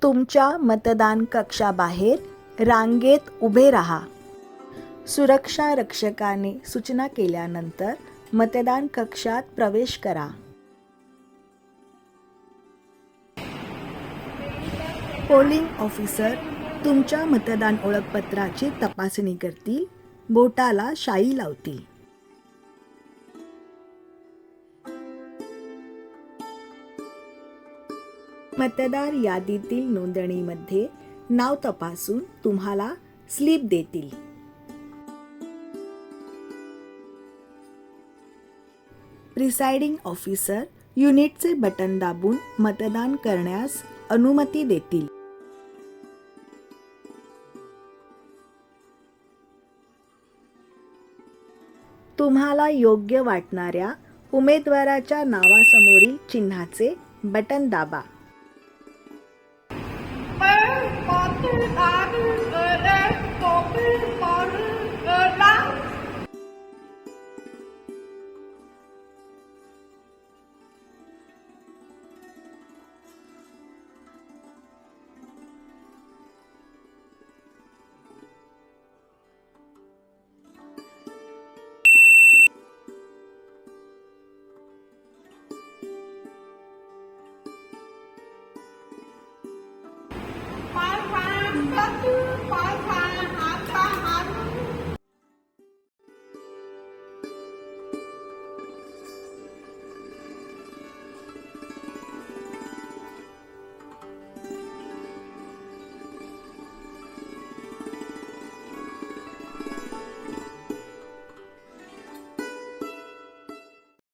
तुमच्या मतदान कक्षाबाहेर रांगेत उभे राहा. सुरक्षा रक्षकाने सूचना केल्यानंतर मतदान कक्षात प्रवेश करा. पोलिंग ऑफिसर तुमच्या मतदान ओळखपत्राची तपासणी करतील, बोटाला शाई लावतील. मतदार यादीतील नोंदणीमध्ये नाव तपासून तुम्हाला स्लिप देतील. प्रिसाइडिंग ऑफिसर युनिटचे बटन दाबून मतदान करण्यास अनुमती देतील. तुम्हाला योग्य वाटणाऱ्या उमेदवाराच्या नावासमोरील चिन्हाचे बटन दाबा.